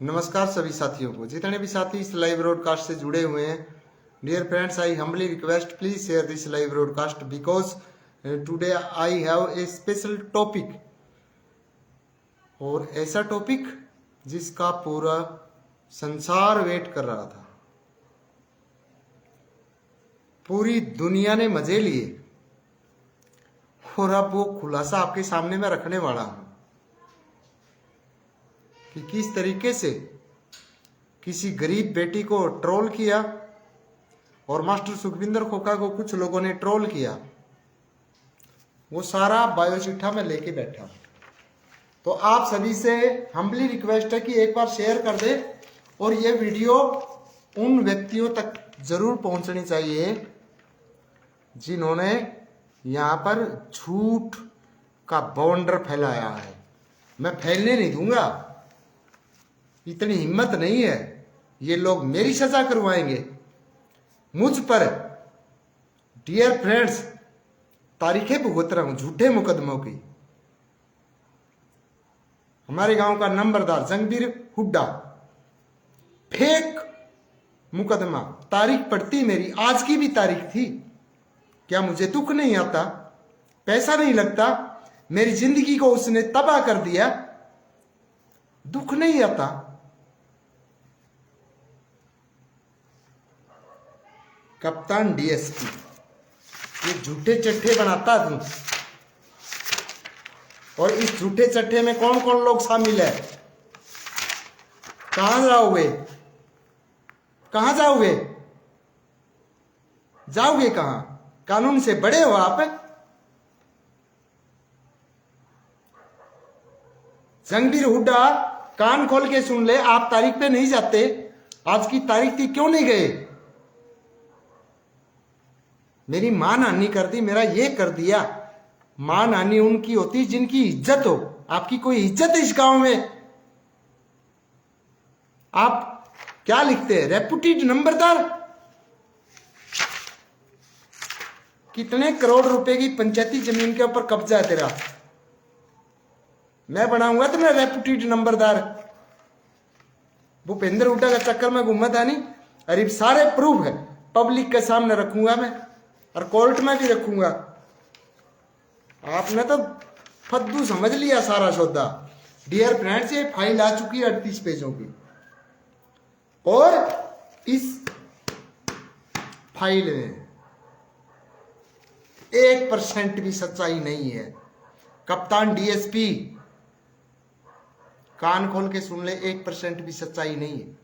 नमस्कार सभी साथियों को, जितने भी साथी इस लाइव ब्रॉडकास्ट से जुड़े हुए हैं। Dear friends, I humbly request please share this live broadcast because today I have a special topic, और ऐसा टॉपिक जिसका पूरा संसार वेट कर रहा था। पूरी दुनिया ने मजे लिए और अब वो खुलासा आपके सामने मैं रखने वाला हूं कि किस तरीके से किसी गरीब बेटी को ट्रोल किया और मास्टर सुखविंदर खोखा को कुछ लोगों ने ट्रोल किया। वो सारा बायोचिट्ठा में लेके बैठा हूं। तो आप सभी से हम्बली रिक्वेस्ट है कि एक बार शेयर कर दे, और ये वीडियो उन व्यक्तियों तक जरूर पहुंचनी चाहिए जिन्होंने यहां पर झूठ का बवंडर फैलाया है। मैं फैलने नहीं दूंगा, इतनी हिम्मत नहीं है। ये लोग मेरी सजा करवाएंगे मुझ पर। डियर फ्रेंड्स, तारीखें भुगत रहा हूं झूठे मुकदमों की। हमारे गांव का नंबरदार जंगबीर हुड्डा, फेक मुकदमा, तारीख पड़ती मेरी आज की भी तारीख थी। क्या मुझे दुख नहीं आता? पैसा नहीं लगता? मेरी जिंदगी को उसने तबाह कर दिया, दुख नहीं आता? कप्तान डीएसपी, ये झूठे चट्टे बनाता तू, और इस झूठे चट्टे में कौन कौन लोग शामिल है? कहां जाओगे? कहां जाओगे? जाओगे कहां? कानून से बड़े हो आप। जंगबीर हुड्डा, कान खोल के सुन ले, आप तारीख पे नहीं जाते। आज की तारीख थी, क्यों नहीं गए? मेरी मान हानि कर दी, मेरा ये कर दिया। मान हानि उनकी होती जिनकी इज्जत हो। आपकी कोई इज्जत है इस गांव में? आप क्या लिखते हैं? रेपुटेड नंबरदार। कितने करोड़ रुपए की पंचायती जमीन के ऊपर कब्जा है तेरा? मैं बनाऊंगा तुम्हें रेपुटेड नंबरदार। भूपेंद्र हुड्डा का चक्कर में घूमा था नहीं? अरे सारे प्रूफ है, पब्लिक के सामने रखूंगा मैं, और कोर्ट में भी रखूंगा। आपने तो फद्दू समझ लिया सारा सौदा। डियर फ्रेंड्स, ये फाइल आ चुकी है 38 पेजों की, और इस फाइल में 1% भी सच्चाई नहीं है। कप्तान डीएसपी, कान खोल के सुन ले, 1% भी सच्चाई नहीं है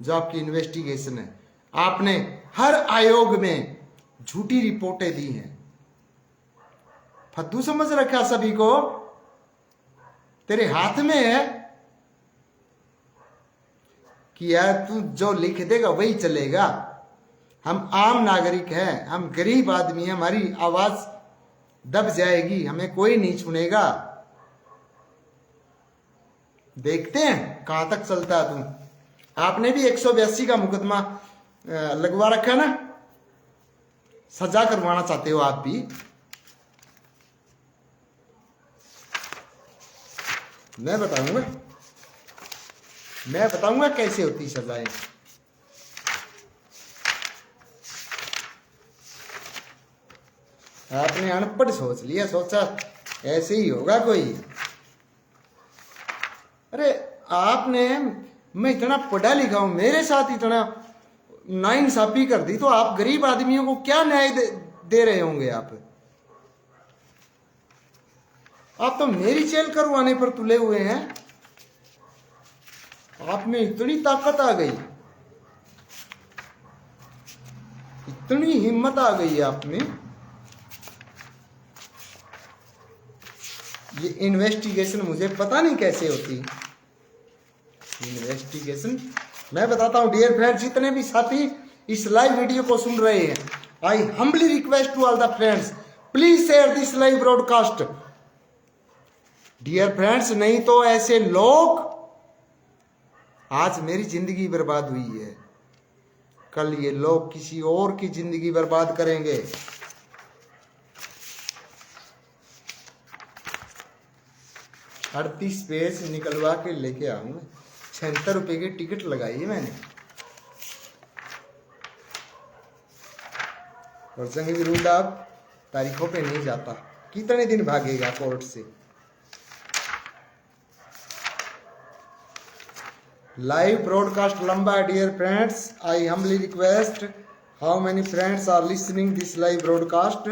जो आपकी इन्वेस्टिगेशन है। आपने हर आयोग में झूठी रिपोर्टें दी हैं। फद्दू समझ रखा सभी को। तेरे हाथ में है कि यार तू जो लिख देगा वही चलेगा। हम आम नागरिक हैं, हम गरीब आदमी हैं, हमारी आवाज दब जाएगी, हमें कोई नहीं सुनेगा। देखते हैं कहां तक चलता है तू। आपने भी 182 का मुकदमा लगवा रखा ना, सजा करवाना चाहते हो आप भी। मैं बताऊंगा कैसे होती सजाएं। आपने अनपढ़ सोच लिया, सोचा ऐसे ही होगा कोई। अरे आपने, मैं इतना पढ़ा लिखा हूं, मेरे साथ इतना नाइंसाफी कर दी, तो आप गरीब आदमियों को क्या न्याय दे रहे होंगे? आप तो मेरी जेल करवाने पर तुले हुए हैं। आप में इतनी ताकत आ गई, इतनी हिम्मत आ गई आप में। ये इन्वेस्टिगेशन मुझे पता नहीं कैसे होती। इन्वेस्टिगेशन मैं बताता हूं। डियर फ्रेंड्स, जितने भी साथी इस लाइव वीडियो को सुन रहे हैं, I humbly request to all the friends, please share this live broadcast. Dear friends, नहीं तो ऐसे लोग, आज मेरी जिंदगी बर्बाद हुई है, कल ये लोग किसी और की जिंदगी बर्बाद करेंगे। 38 पेज निकलवा के लेके आऊंगा। ₹76 की टिकट लगाई है मैंने। और जंगवीर हुड्डा अब तारीखों पे नहीं जाता, कितने दिन भागेगा कोर्ट से। लाइव ब्रॉडकास्ट लंबा है dear friends, I humbly request how many friends are listening this live broadcast,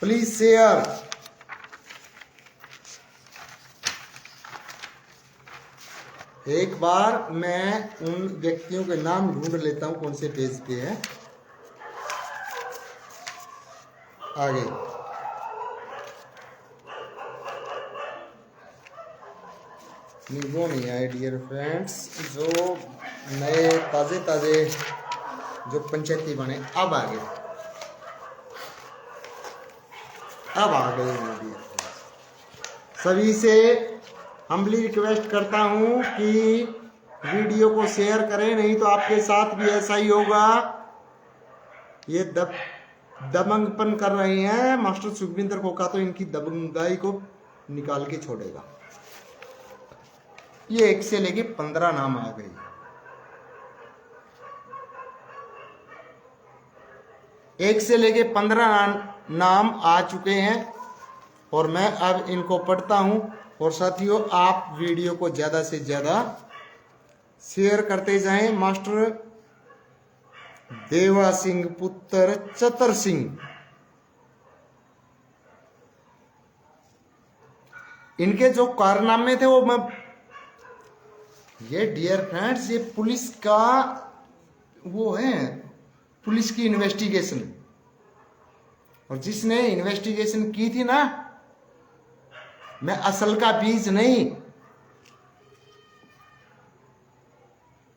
please share. एक बार मैं उन व्यक्तियों के नाम ढूंढ लेता हूं कौन से पेज पे है। आगे नहीं, वो नहीं आए डियर फ्रेंड्स, जो नए ताजे ताजे जो पंचायती बने अब आ गए, अब आ गए हैं डियर फ्रेंड्स। सभी से हम्बली रिक्वेस्ट करता हूं कि वीडियो को शेयर करें, नहीं तो आपके साथ भी ऐसा ही होगा। ये दबंगपन कर रहे हैं मास्टर सुखविंदर खोखा, तो इनकी दबंगाई को निकाल के छोड़ेगा। ये 1 से लेके 15 नाम आ गए। एक से लेके 15 नाम आ चुके हैं और मैं अब इनको पढ़ता हूं। और साथियों, आप वीडियो को ज्यादा से ज्यादा शेयर करते जाएं। मास्टर देवा सिंह पुत्र चतर सिंह, इनके जो कारनामे थे वो मैं, ये डियर फ्रेंड्स, ये पुलिस का वो है, पुलिस की इन्वेस्टिगेशन। और जिसने इन्वेस्टिगेशन की थी ना, मैं असल का बीज नहीं,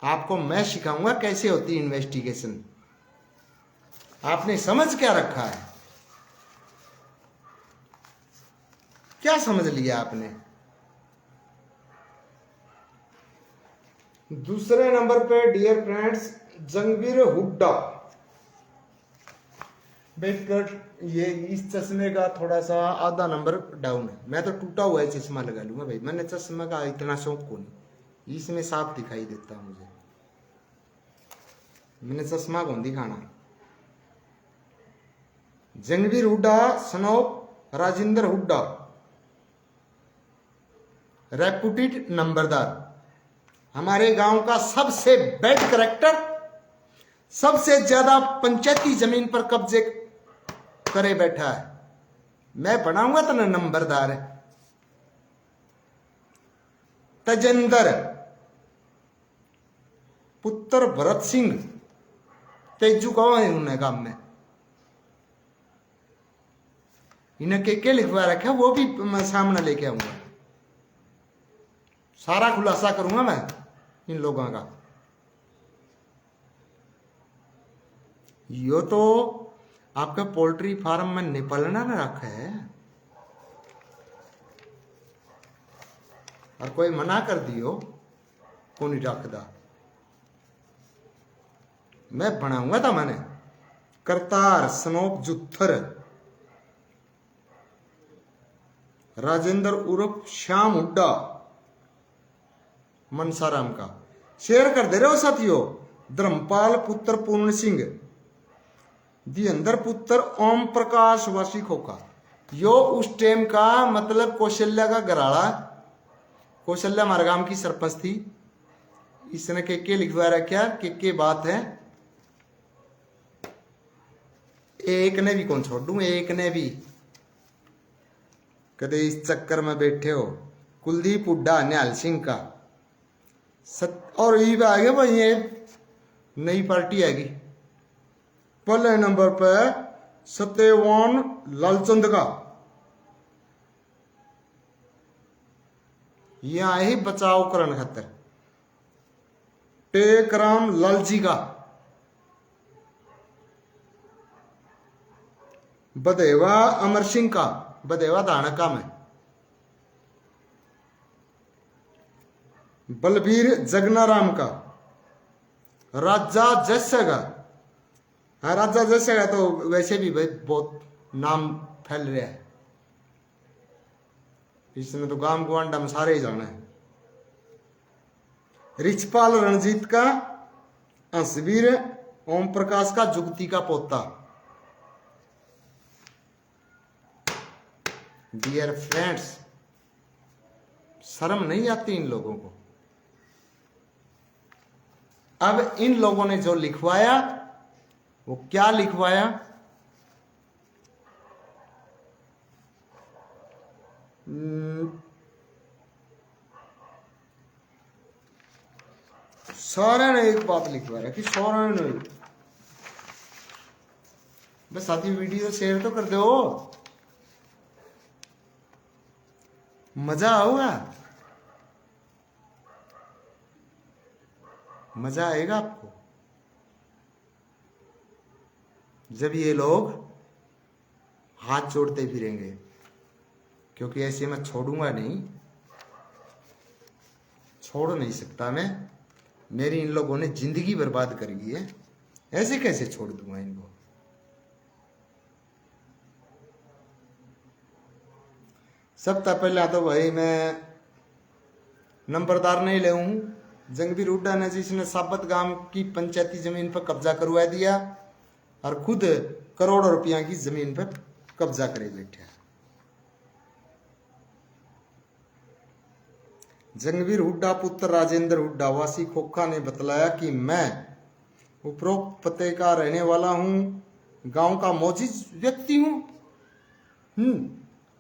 आपको मैं सिखाऊंगा कैसे होती इन्वेस्टिगेशन। आपने समझ क्या रखा है, क्या समझ लिया आपने। दूसरे नंबर पे डियर फ्रेंड्स जंगवीर हुड्डा। ये इस चश्मे का थोड़ा सा आधा नंबर डाउन है, मैं तो टूटा हुआ है चश्मा लगा लूंगा भाई, मैंने चश्मा का इतना शौक को नहीं, इसमें साफ दिखाई देता मुझे, मैंने चश्मा कौन दिखाना। जंगवीर हुड्डा सनोप राजेंद्र हुड्डा, रेपुटेड नंबरदार, हमारे गांव का सबसे बैड करेक्टर, सबसे ज्यादा पंचायती जमीन पर कब्जे करे बैठा है। मैं बनाऊंगा तो नंबरदार है। तजेंद्र पुत्र भरत सिंह, तेजू कौन है उन्हें काम में, इन्हें के लिखवा रखा वो भी मैं सामने लेके आऊंगा, सारा खुलासा करूंगा मैं इन लोगों का। यो तो आपका पोल्ट्री फार्म में निपलना ना रखा है, और कोई मना कर दियो को नहीं रखदा, मैं बनाऊंगा था मैंने। करतार सनोप जुत्थर, राजेंद्र उर्फ श्याम हुड्डा मनसाराम का, शेयर कर दे रहे हो साथियों। धर्मपाल पुत्र पूर्ण सिंह, दिहंदर पुत्र ओम प्रकाश वासी खोखा, यो उस टाइम का मतलब कौशल्या का घराड़ा, कौशल्या मारगाम की सरपंच थी। इसने के लिखवा रखा, के बात है, एक ने भी कौन छोड़ दूं, एक ने भी कदे इस चक्कर में बैठे हो। कुलदीप हुड्डा न्याल सिंह का और ये आगे भाई, ये नई पार्टी आएगी। पहले नंबर पर सत्यवान लालचंद का, यहां ही बचाव करण खातर। टेकराम लालजी का, बदेवा अमर सिंह का, बदेवा दानका में। बलबीर जगनाराम का, राजा जैसे का, हाँ राजा जैसे का तो वैसे भी भाई बहुत नाम फैल रहा है, इसमें तो गांव गुआंडा में सारे ही जाना है। रिचपाल रणजीत का अंशवीर, ओम प्रकाश का जुगती का पोता। डियर फ्रेंड्स, शर्म नहीं आती इन लोगों को। अब इन लोगों ने जो लिखवाया वो क्या लिखवाया? सारे ने एक बात लिखवाया कि सारे ने, बस साथी वीडियो शेयर तो कर दो, मजा आऊगा, मजा आएगा आपको जब ये लोग हाथ जोड़ते फिरेंगे, क्योंकि ऐसे मैं छोड़ूंगा नहीं, छोड़ नहीं सकता मैं। मेरी इन लोगों ने जिंदगी बर्बाद कर दी है, ऐसे कैसे छोड़ दूंगा इनको? सबसे पहले तो भाई मैं नंबरदार नहीं ले हूं। जंगवीर हुड्डा ने जिसने साबत गांव की पंचायती जमीन पर कब्जा करवा दिया और खुद करोड़ों रुपया की जमीन पर कब्जा करे बैठे। जंगवीर हुड्डा पुत्र राजेंद्र हुड्डा वासी खोखा ने बतलाया कि मैं उपरोक्त पते का रहने वाला हूं, गांव का मोजिज व्यक्ति हूं।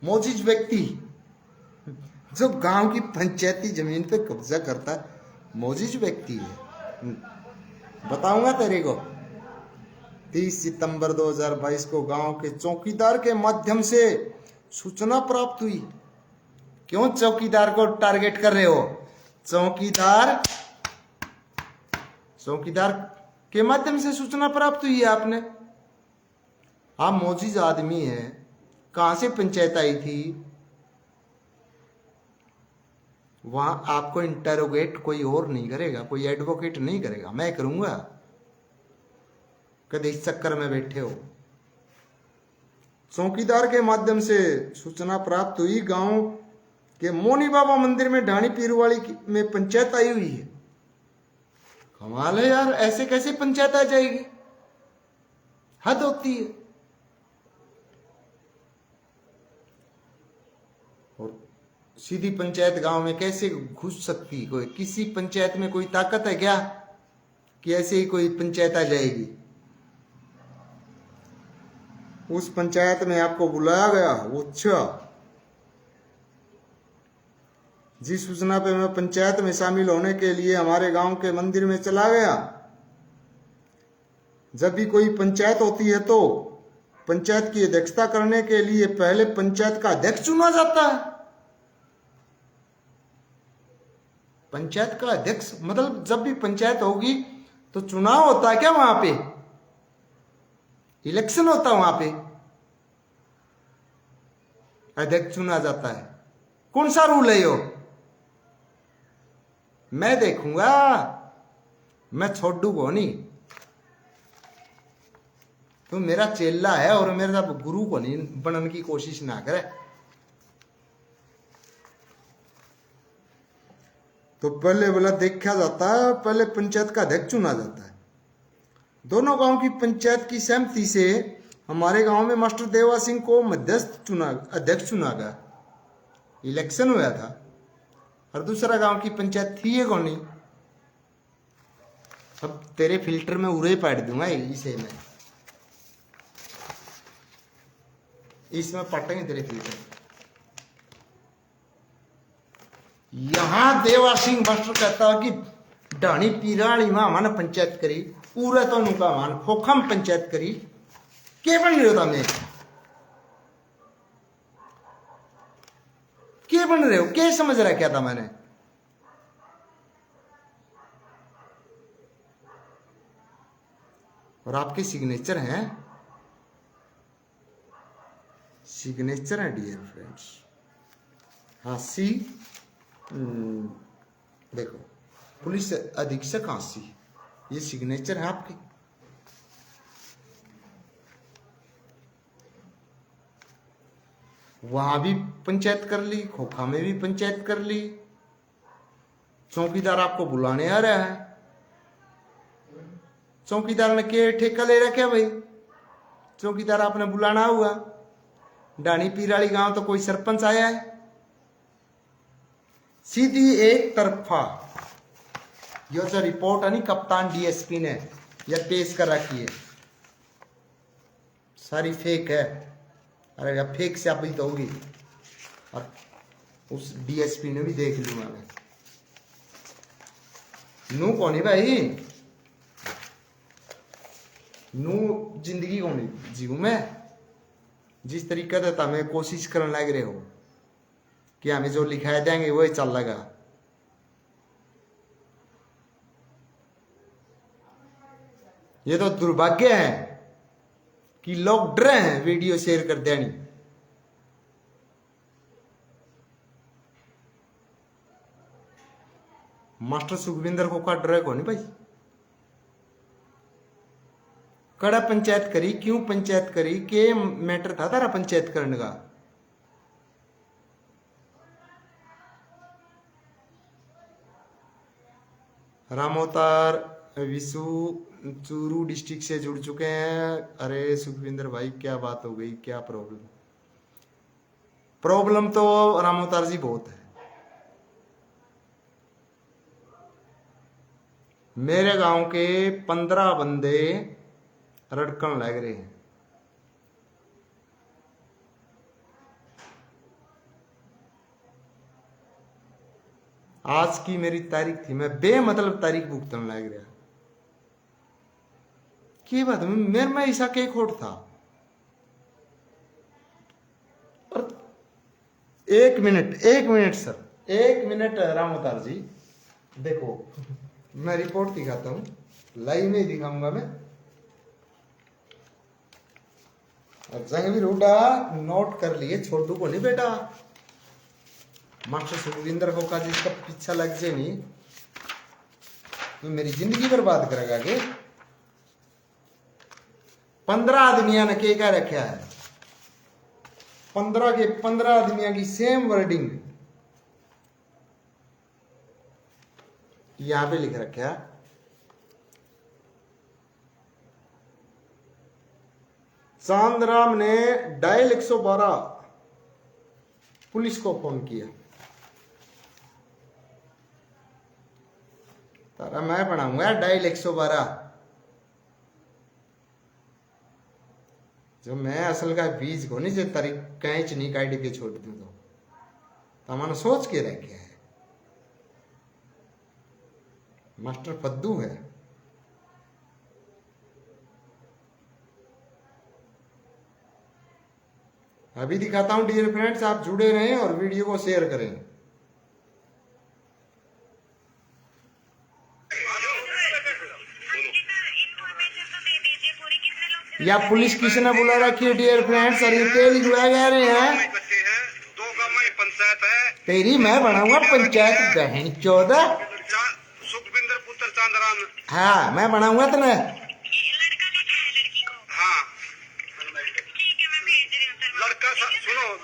मोजिज व्यक्ति जो गांव की पंचायती जमीन पे कब्जा करता है, मोजिज व्यक्ति है। बताऊंगा तेरे को। 30 सितंबर 2022 को गांव के चौकीदार के माध्यम से सूचना प्राप्त हुई। क्यों चौकीदार को टारगेट कर रहे हो? चौकीदार के माध्यम से सूचना प्राप्त हुई है आपने। आप मोजिज आदमी है, कहां से पंचायत आई थी? वहां आपको इंटरोगेट कोई और नहीं करेगा, कोई एडवोकेट नहीं करेगा, मैं करूंगा। कभी इस चक्कर में बैठे हो? चौकीदार के माध्यम से सूचना प्राप्त हुई, गांव के मोनी बाबा मंदिर में ढाणी पीरवाड़ी में पंचायत आई हुई है। कमाल है यार, ऐसे कैसे पंचायत आ जाएगी? हद होती है। और सीधी पंचायत गांव में कैसे घुस सकती? कोई किसी पंचायत में कोई ताकत है क्या कि ऐसे ही कोई पंचायत आ जाएगी? उस पंचायत में आपको बुलाया गया, वो अच्छा। जिस सूचना पे मैं पंचायत में शामिल होने के लिए हमारे गांव के मंदिर में चला गया। जब भी कोई पंचायत होती है तो पंचायत की अध्यक्षता करने के लिए पहले पंचायत का अध्यक्ष चुना जाता है। पंचायत का अध्यक्ष मतलब जब भी पंचायत होगी तो चुनाव होता है क्या? वहां पे इलेक्शन होता है, वहां पे अध्यक्ष चुना जाता है। कौन सा रूल है यो? मैं देखूंगा, मैं छोड़ दूंगा नहीं। तो मेरा चेला है और मेरा गुरु को नहीं बनने की कोशिश ना करे। तो पहले बोला देखा जाता है, पहले पंचायत का अध्यक्ष चुना जाता है। दोनों गांव की पंचायत की सहमति से हमारे गांव में मास्टर देवा सिंह को मध्यस्थ अध्यक्ष चुना गया। इलेक्शन हुआ था और दूसरा गांव की पंचायत थी ये कौन नहीं। अब तेरे फिल्टर में उरे पाट दूंगा इसे, मैं इसमें पटेंगे तेरे फिल्टर। यहां देवा सिंह मास्टर कहता है कि ढाणी पीराणी में हमारा पंचायत करी, पूरा तो उनका मान खोखम पंचायत करी। के बन रहे हो तुम? के बन रहे हो? क्या समझ रहा क्या था मैंने? और आपके सिग्नेचर हैं, सिग्नेचर है डियर फ्रेंड्स। हासी देखो, पुलिस अधीक्षक हासी, ये सिग्नेचर है आपके। वहां भी पंचायत कर ली, खोखा में भी पंचायत कर ली, चौकीदार आपको बुलाने आ रहा है। चौकीदार ने के ठेका ले रखा भाई, चौकीदार आपने बुलाना हुआ। डानी पीराली गांव तो कोई सरपंच आया है, सीधी एक तरफा यो जो रिपोर्ट है नी कप्तान डीएसपी ने यह पेश कर रखी है, सारी फेक है। अरे या फेक से आप तो होगी, और उस डीएसपी ने भी देख लूंगा मैं। नू कौन है भाई, नू जिंदगी कौन जीऊ मैं। जिस तरीके से हमें कोशिश करने लग रहे हो कि हमें जो लिखाया देंगे वही चल लगा। ये तो दुर्भाग्य है कि लोग डरे हैं वीडियो शेयर कर देनी। मास्टर सुखविंदर को का डरे को नहीं भाई। कड़ा पंचायत करी, क्यों पंचायत करी, के मैटर था तारा पंचायत करने का। रामोतार विशु चूरू डिस्ट्रिक्ट से जुड़ चुके हैं। अरे सुखविंदर भाई क्या बात हो गई, क्या प्रॉब्लम। प्रॉब्लम तो रामोतार जी बहुत है। मेरे गांव के 15 बंदे रड़कन लग रहे हैं। आज की मेरी तारीख थी, मैं बेमतलब तारीख भुगतने लग रहा। की बात मेरे में ऐसा के खोट था। और एक मिनट सर, 1 मिनट रामोतार जी देखो, मैं रिपोर्ट दिखाता हूं, लाइव में दिखाऊंगा मैं। जंग भी रूडा नोट कर लिए, छोड़ दू को नहीं बेटा। मास्टर सुखविंदर को का जिसका पीछा लग जाए नहीं तो मेरी जिंदगी बर्बाद करेगा के। 15 आदमियों ने क्या रखा है, 15 के 15 आदमियों की सेम वर्डिंग यहां पे लिख रखा है। चांदराम ने डायल 112 पुलिस को फोन किया। तारा मैं बनाऊंगा डायल 112, जो मैं असल का बीज को नहीं, जो तारीख कैच नहीं काट के छोड़ दूं तो मैंने सोच के रखे है। मास्टर फद्दू है। अभी दिखाता हूं डियर फ्रेंड्स, आप जुड़े रहें और वीडियो को शेयर करें। या पुलिस किसने बुला रखी है डियर फ्रेंड्स, और ये तेल जुड़ा जा रहे हैं। तेरी मैं बनाऊंगा पंचायत बहन 14 सुखविंदर पुत्र चांदराम। हाँ मैं बनाऊंगा तो ना।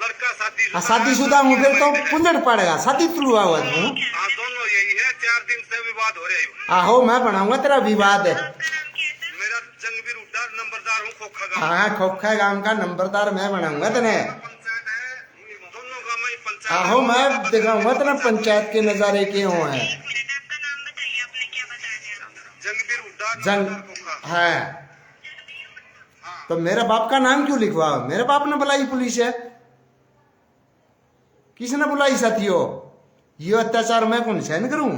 लड़का शादीशुदा हूँ, फिर तो पुंजड़ पड़ेगा। शादी तुलवा हुआ हूँ। दोनों यही है, 4 दिन से विवाद हो रहे हैं। आहो मैं बनाऊंगा तेरा विवाद है। मेरा जंगवीर उड्डा नंबरदार हूँ खोखा गांव। हाँ खोखा गांव का नंबरदार मैं बनाऊंगा तेने। पंचायत है, दोनों गांव में पंचायत। आहो मैं दिखाऊंगा तेना पंचायत के नजारे के हुए हैं। जंगवीर उड्डा जंग है तो मेरे बाप का नाम क्यों लिखवा। मेरे बाप ने बुलाई पुलिस है, किसने बुलाई साथियों। ये अत्याचार मैं कौन सहन करूं।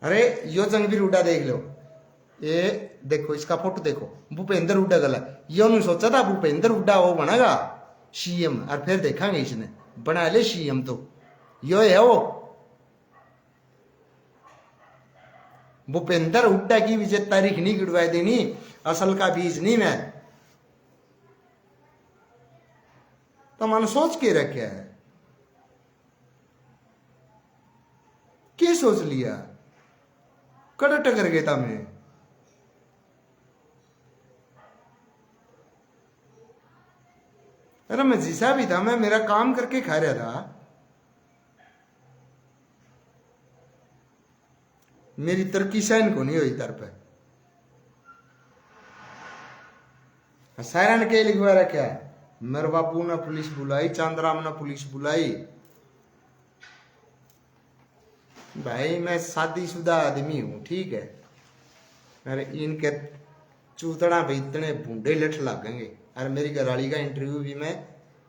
अरे यो जंगवीर हुड्डा देख लो, ये देखो इसका फोटो देखो, भूपेंद्र हुड्डा गला। यो नहीं सोचा था भूपेंद्र हुड्डा वो बनेगा सीएम, और फिर देखेंगे इसने बना ले सीएम। तो यो है वो भूपेंद्र हुड्डा की विजय तारीख नहीं गिड़वा देनी, असल का बीज नहीं मैं। तो मैंने सोच के रखा है, क्या सोच लिया, कड़ा टकर गया था मैं। अरे मैं जिसा भी था, मैं मेरा काम करके खा रहा था। मेरी तरक्की सहन को नहीं हुई तर पे सायरन के लिखवा रखा है। मेरे बापू ने पुलिस बुलाई, चांदराम ने पुलिस बुलाई। भाई मैं शादीशुदा आदमी हूँ, ठीक है, अरे इनके चूतड़ा पे इतने भूडे लठ लगेंगे। अरे मेरी घरवाली का इंटरव्यू भी मैं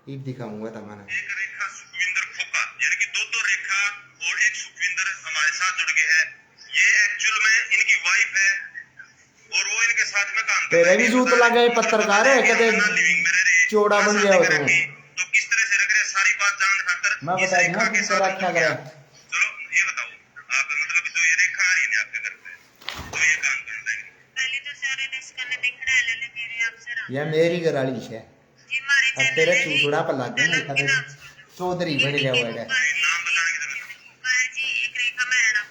ईद दिखाऊंगा तुम्हारा। एक रेखा सुखविंदर खोखा, यानी कि दो रेखा और एक सुखविंदर हमारे साथ जुड़ गए हैं। ये एक्चुअल में इनकी वाइफ है और वो इनके साथ में काम कर तेरे भी जूत लगे पत्रकार है कदे चौड़ा बन गया हो तुम। तो किस तरह से रख रहे सारी बात जान खातर मैं इस बता रेखा दूं के तेरा साथ क्या जुड़ गया। करें। चलो ये बताओ आप, मतलब जो ये रेखा आ रही है ना आपके घर पे, तो ये काम करने लगी। पहले तो सारे देश करने दिखना है ले मेरे अफसर या मेरी घरवाली है जी मारे अब तेरे चूतड़ा पर लग गए कदे चौधरी बन गया हुआ है। नाम बताने की जरूरत जी। एक रेखा मैडम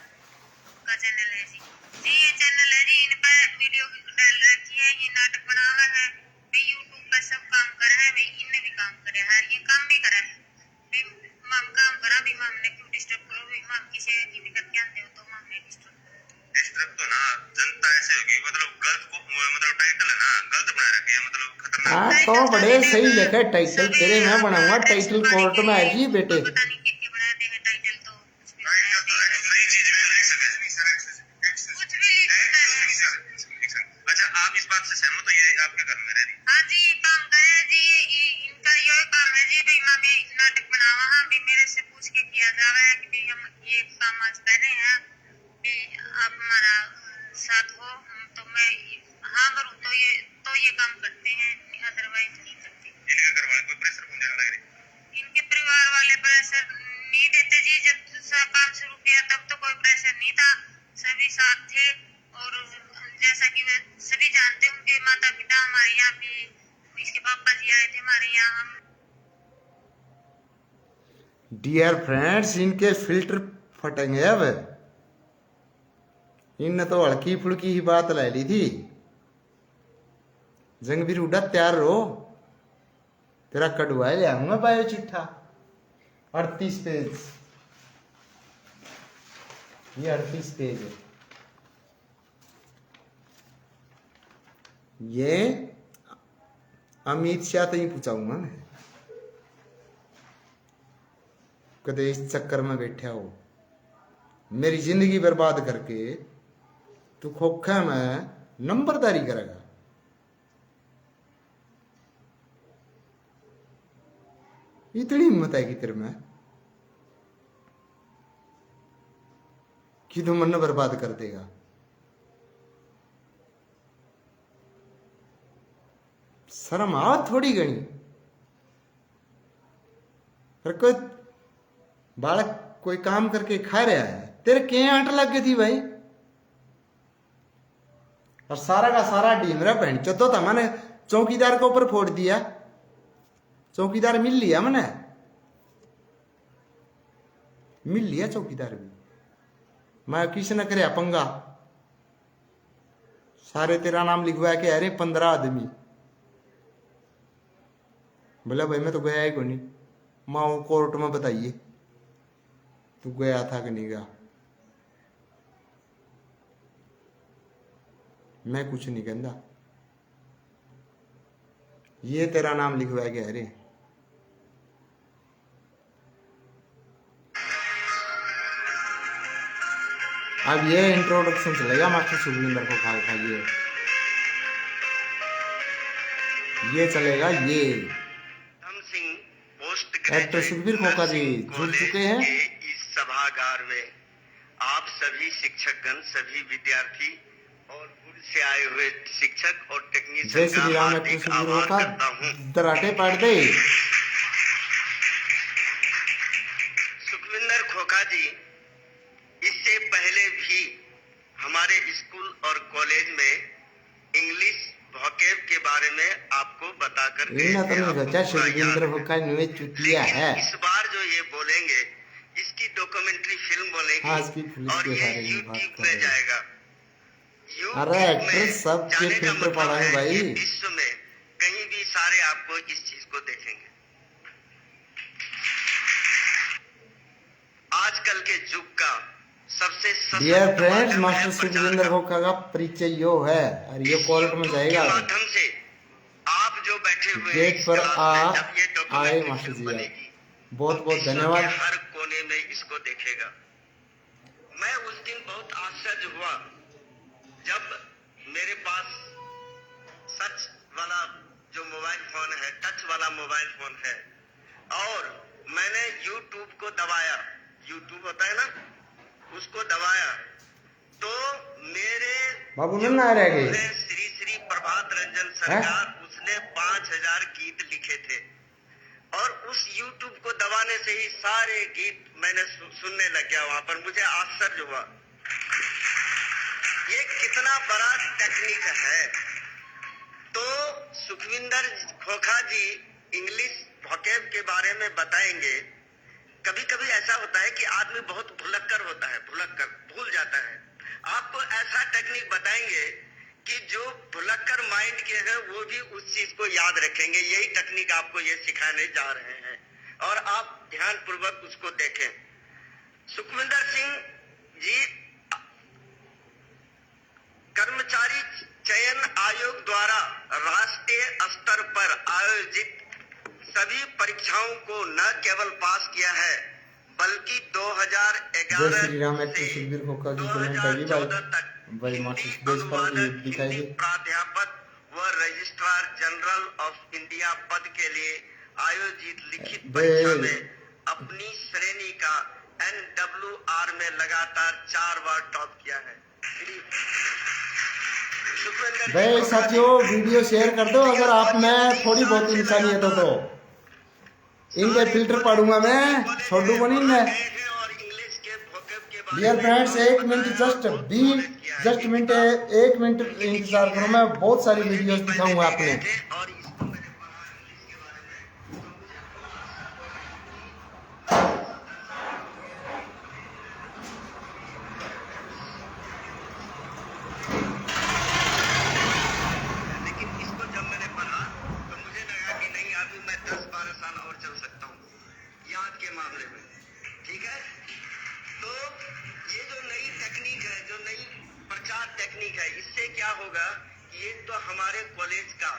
का चैनल है जी। जी ये चैनल है जी, इन पर वीडियो डाल रखी है, ये नाटक बना हुआ है भाई, यूट्यूब पर सब काम कर रहे हैं भाई, इनने भी काम करे है, ये काम भी करे भाई। मम काम करा भी, मम ने क्यों डिस्टर्ब करो भाई, मम किसी की दिक्कत क्या आते हो तो मम ने डिस्टर्ब तो ना जनता ऐसे होगी, मतलब गलत को मतलब टाइटल है ना गलत बना रखे है, मतलब खतरनाक। हाँ तो बड़े सही लिखे टाइटल तेरे, मैं बनाऊंगा टाइटल कोर्ट में आएगी बेटे। पता नहीं क्या बना देंगे टाइटल, तो टाइटल तो नई चीज भी लिख सकते हैं, कुछ भी लिख सकते हैं। अच्छा आप इस बात से सहमत हो, ये आपके घर में रह रही? हाँ जी काम करे जी, इनका ये काम है जी भाई, मामे नाटक बनावा, हाँ भाई मेरे से पूछ के किया जा रहा है कि भाई हम ये काम आज कर रहे हैं भाई, आप हमारा साथ हो तो मैं हाँ करूँ तो ये काम करते हैं, अदरवाइज नहीं करते। इनके घर वाले कोई प्रेशर कौन देने लग रही? इनके परिवार वाले प्रेशर नहीं देते जी, जब काम शुरू किया तब तो कोई प्रेशर नहीं था, सभी साथ थे। और जैसा कि वे सभी जानते होंगे माता पिता हमारे यहाँ भी, इसके पापा जी आए थे हमारे यहाँ। डियर फ्रेंड्स इनके फिल्टर फटेंगे अब। इनने तो हल्की फुल्की ही बात ला ली थी। जंगवीर उड़ा तैयार रहो, तेरा कड़वा ले आऊंगा बायो चिट्ठा 38 पेज, ये 38 पेज है। ये अमित शाह तक पूछाऊंगा मैं, कदे इस चक्कर में बैठा हो मेरी जिंदगी बर्बाद करके तू खोखा में नंबरदारी करेगा। इतनी हिम्मत है कि तेरे में कि तू मन बर्बाद कर देगा। शर्म आ थोड़ी घनी। पर कोई बालक कोई काम करके खा रहा है, तेरे के आंट लग गई थी भाई। और सारा का सारा ढीमरा पहन चो था मैंने चौकीदार के ऊपर फोड़ दिया। चौकीदार मिल लिया मैंने, मिल लिया चौकीदार भी। मैं किसी ने करे पंगा, सारे तेरा नाम लिखवा के अरे 15 आदमी। बोला भाई मैं तो गया ही को नहीं। माँ कोर्ट में बताइए तू गया था कि नहीं गया। मैं कुछ नहीं कहता, ये तेरा नाम लिखवा के अरे। अब ये इंट्रोडक्शन चलेगा मास्टर सुखविंदर को खा खाइए, ये चलेगा। ये हम सिंह पोस्ट एक्टर सुखबीर खोखा जी जुड़ चुके हैं इस सभागार में आप सभी शिक्षकगण, सभी विद्यार्थी और पूर्व से आए हुए शिक्षक और जय टेक्नीशियन श्री का राम। एक्टर हार्दिक सुखबीर आभार खोखा करता हूँ। दराटे पाट दे। सुखविंदर खोखा जी इससे पहले भी हमारे स्कूल और कॉलेज में इंग्लिश वोकैब के बारे में आपको बताकर गए इन्ना तो थे, नहीं आपको सोचा पूरा याद सुखविंदर है। खोखा ने चुटिया लेकिन है। इस बार जो ये बोलेंगे इसकी डॉक्यूमेंट्री फिल्म बनेगी। हाँ, इसकी पुलिस और के ये बारे में बात यूट्यूब कर में रहे हैं। जाएगा। अरे यूट्यूब एक्टर में सबके जाने का फिल्टर मतलब पड़ा है भाई। कि विश्व में कहीं भी सारे आपको इस चीज को देखेंगे। आजकल के युग का सबसे dear friends, master Sukhvinder Khokha का परिचय यो है और ये कोर्ट में जाएगा। माध्यम से आप जो बैठे हुए गेट पर जब ये आए मास्टर जी, बनेगी, बहुत बहुत धन्यवाद। हर कोने में इसको देखेगा। मैं उस दिन बहुत आश्चर्य हुआ जब मेरे पास सच वाला जो मोबाइल फोन है, टच वाला मोबाइल फोन है, और मैंने YouTube को दबाया, YouTube होता है ना, उसको दबाया तो मेरे बाबू नन्ना रह गए। श्री श्री प्रभात रंजन सरकार, उसने 5000 गीत लिखे थे और उस YouTube को दबाने से ही सारे गीत मैंने सुनने लग गया। वहां पर मुझे आश्चर्य हुआ, ये कितना बड़ा टेक्निक है। तो सुखविंदर खोखा जी इंग्लिश वोकैब के बारे में बताएंगे। कभी कभी ऐसा होता है कि आदमी बहुत भुलक्कर होता है, भूल जाता है। आपको ऐसा टेक्निक बताएंगे कि जो भुलक्कर माइंड के हैं वो भी उस चीज को याद रखेंगे। यही टेक्निक आपको ये सिखाने जा रहे हैं और आप ध्यान पूर्वक उसको देखें। सुखविंदर सिंह जी कर्मचारी चयन आयोग द्वारा राष्ट्रीय स्तर पर आयोजित सभी परीक्षाओं को न केवल पास किया है बल्कि 2011 से 2014 तक हिंदी प्राध्यापक व रजिस्ट्रार जनरल ऑफ इंडिया पद के लिए आयोजित लिखित परीक्षा में अपनी श्रेणी का NWR में लगातार 4 बार टॉप किया है। भाई साथियों, वीडियो शेयर कर दो अगर आप में थोड़ी बहुत इंसानियत हो तो। इनके फिल्टर पढ़ूंगा मैं, छोड़ूंगा नहीं मैं। डियर फ्रेंड्स, एक मिनट इंतजार करो, मैं बहुत सारी वीडियोस दिखाऊंगा आपने। टेक्निक है, इससे क्या होगा कि ये तो हमारे कॉलेज का